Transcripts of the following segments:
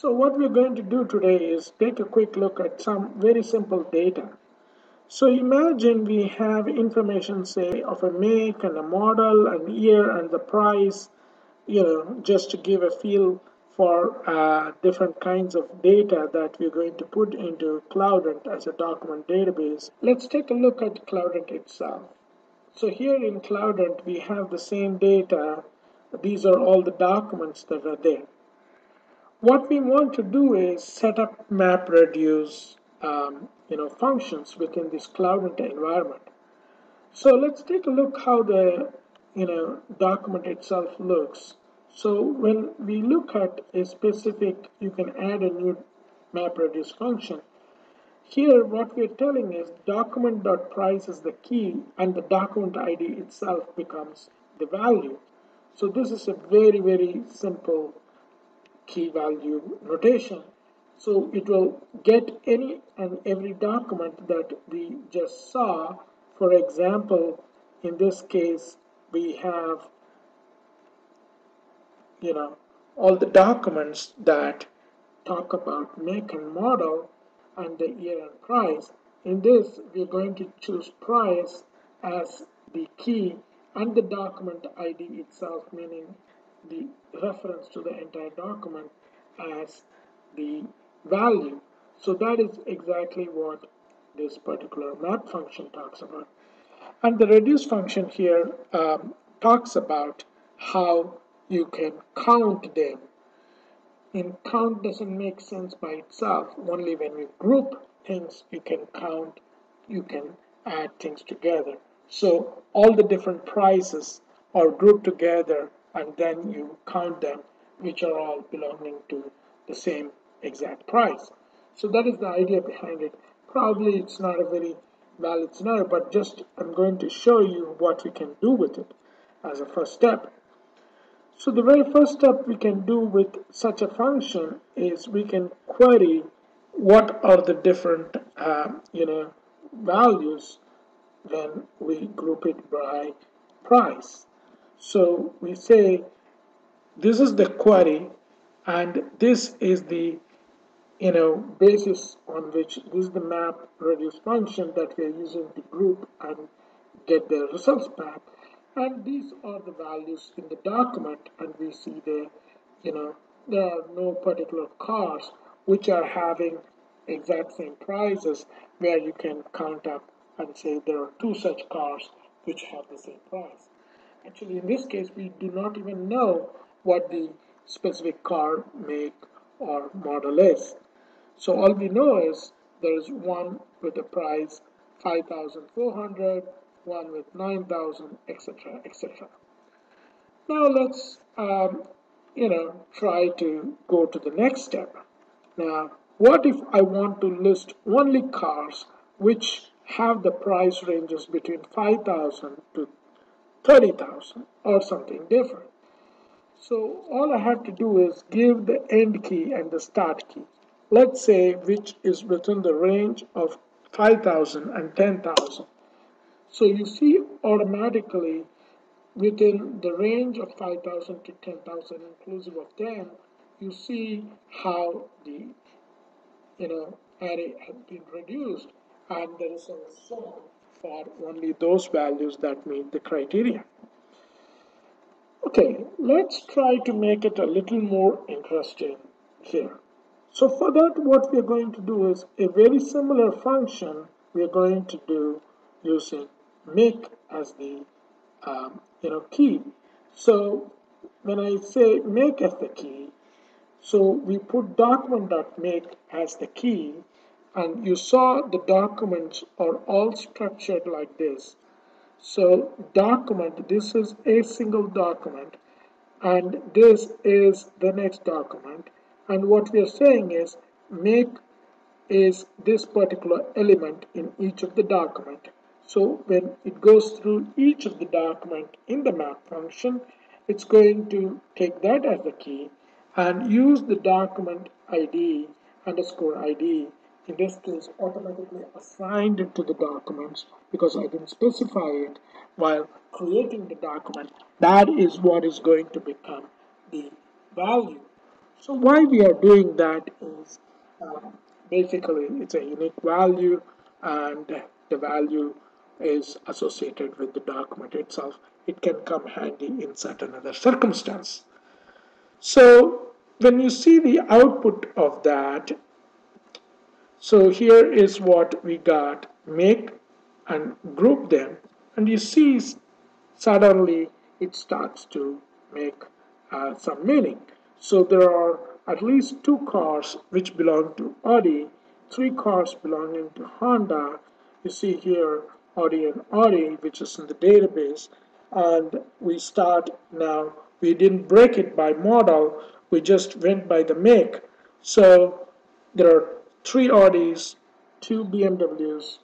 So what we're going to do today is take a quick look at some very simple data. So imagine we have information, say, of a make and a model, an year and the price, just to give a feel for different kinds of data that we're going to put into Cloudant as a document database. Let's take a look at Cloudant itself. So here in Cloudant, we have the same data. These are all the documents that are there. What we want to do is set up MapReduce functions within this Cloudant environment. So let's take a look how the document itself looks. So when we look at a specific, you can add a new MapReduce function. Here what we're telling is document.price is the key and the document ID itself becomes the value. So this is a very, very simple key value notation. So it will get any and every document that we just saw. For example, in this case, we have, all the documents that talk about make and model and the year and price. In this, we're going to choose price as the key and the document ID itself, meaning the reference to the entire document, as the value. So that is exactly what this particular map function talks about. And the reduce function here talks about how you can count them. In count doesn't make sense by itself. Only when you group things, you can count, you can add things together. So all the different prices are grouped together and then you count them, which are all belonging to the same exact price. So that is the idea behind it. Probably it's not a very valid scenario, but just I'm going to show you what we can do with it as a first step. So the very first step we can do with such a function is we can query what are the different values when we group it by price. So we say this is the query and this is the basis on which this is the map reduce function that we are using to group and get the results back. And these are the values in the document, and we see there are no particular cars which are having exact same prices where you can count up and say there are two such cars which have the same price. Actually, in this case, we do not even know what the specific car make or model is. So all we know is there is one with a price 5,400, one with 9,000, etc., etc. Now let's try to go to the next step. Now, what if I want to list only cars which have the price ranges between 5,000 to 30,000 or something different? So all I have to do is give the end key and the start key. Let's say which is within the range of 5,000 and 10,000. So you see automatically within the range of 5,000 to 10,000 inclusive of 10, you see how the array has been reduced and there is a shown for only those values that meet the criteria. Okay, let's try to make it a little more interesting here. So for that, what we're going to do is a very similar function we're going to do using make as the key. So when I say make as the key, so we put document.make as the key, and you saw the documents are all structured like this. So document, this is a single document, and this is the next document. And what we are saying is make is this particular element in each of the document. So when it goes through each of the document in the map function, it's going to take that as the key and use the document ID underscore ID, in this case automatically assigned to the documents because I didn't specify it while creating the document. That is what is going to become the value. So why we are doing that is basically it's a unique value, and the value is associated with the document itself. It can come handy in certain other circumstance. So when you see the output of that, so here is what we got: make and group them, and you see suddenly it starts to make some meaning. So there are at least two cars which belong to Audi, three cars belonging to Honda. You see here Audi and Audi, which is in the database, and we start now. We didn't break it by model, we just went by the make. So there are three Audis, two BMWs,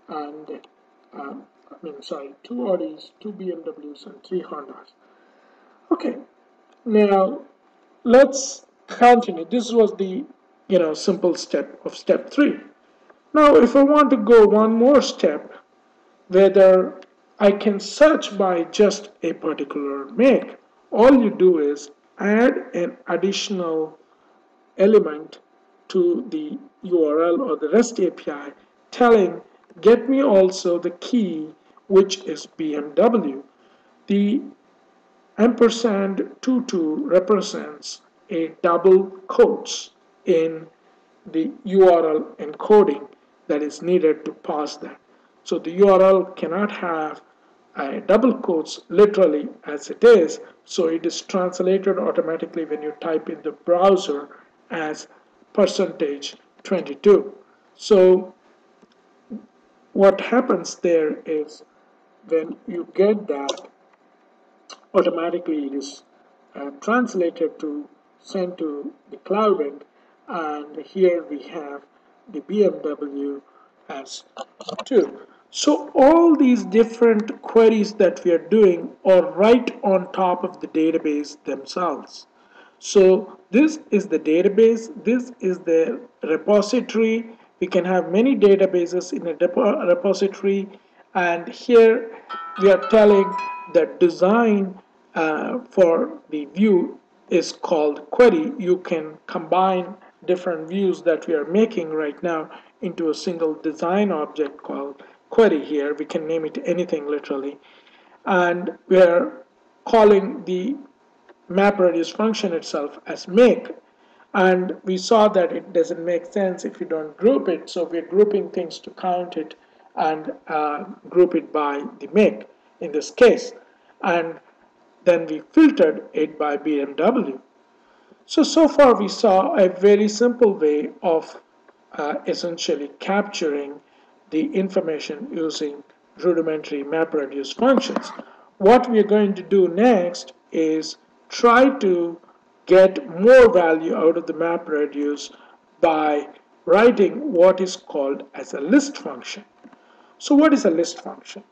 and two Audis, two BMWs, and three Hondas. Okay, now let's continue. This was the simple step of step three. Now, if I want to go one more step, whether I can search by just a particular make, all you do is add an additional element to the URL or the REST API telling get me also the key which is BMW. The ampersand 22 represents a double quotes in the URL encoding that is needed to pass that. So the URL cannot have double quotes literally as it is, so it is translated automatically when you type in the browser as percentage 22. So what happens there is when you get that, automatically it is translated to sent to the Cloudant, and here we have the BMW as 2. So all these different queries that we are doing are right on top of the database themselves. So this is the database, this is the repository. We can have many databases in a repository, and here we are telling the design for the view is called query. You can combine different views that we are making right now into a single design object called query. Here we can name it anything literally, and we are calling the map reduce function itself as make, and we saw that it doesn't make sense if you don't group it, so we're grouping things to count it and group it by the make in this case, and then we filtered it by BMW. So far we saw a very simple way of essentially capturing the information using rudimentary MapReduce functions. What we are going to do next is try to get more value out of the MapReduce by writing what is called as a list function. So what is a list function?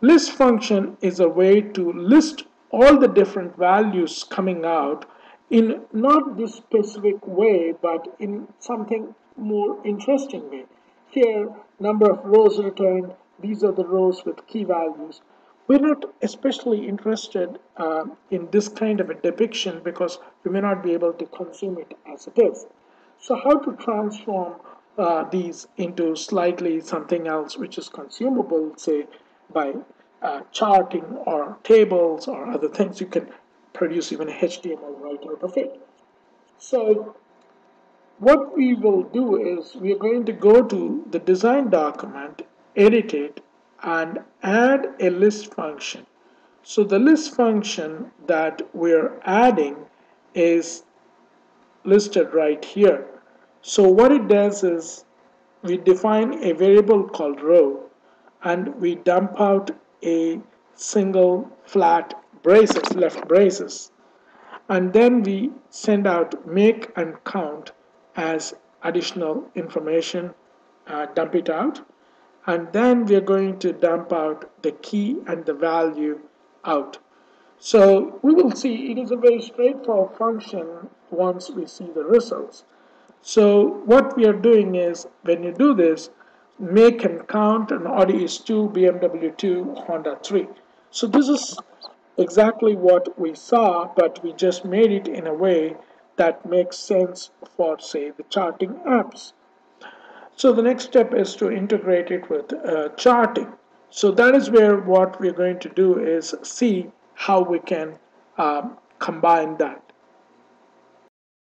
List function is a way to list all the different values coming out in not this specific way, but in something more interesting way. Here, number of rows returned, these are the rows with key values. We're not especially interested in this kind of a depiction because we may not be able to consume it as it is. So how to transform these into slightly something else which is consumable, say by charting or tables or other things. You can produce even a HTML right out of it. So what we will do is we are going to go to the design document, edit it, and add a list function. So the list function that we're adding is listed right here. So what it does is we define a variable called row, and we dump out a single flat braces, left braces, and then we send out make and count as additional information, dump it out, and then we're going to dump out the key and the value out. So we will see it is a very straightforward function once we see the results. So what we are doing is when you do this, make and count, and Audi is 2, BMW 2, Honda 3. So this is exactly what we saw, but we just made it in a way that makes sense for, say, the charting apps. So the next step is to integrate it with charting. So that is where what we're going to do is see how we can combine that.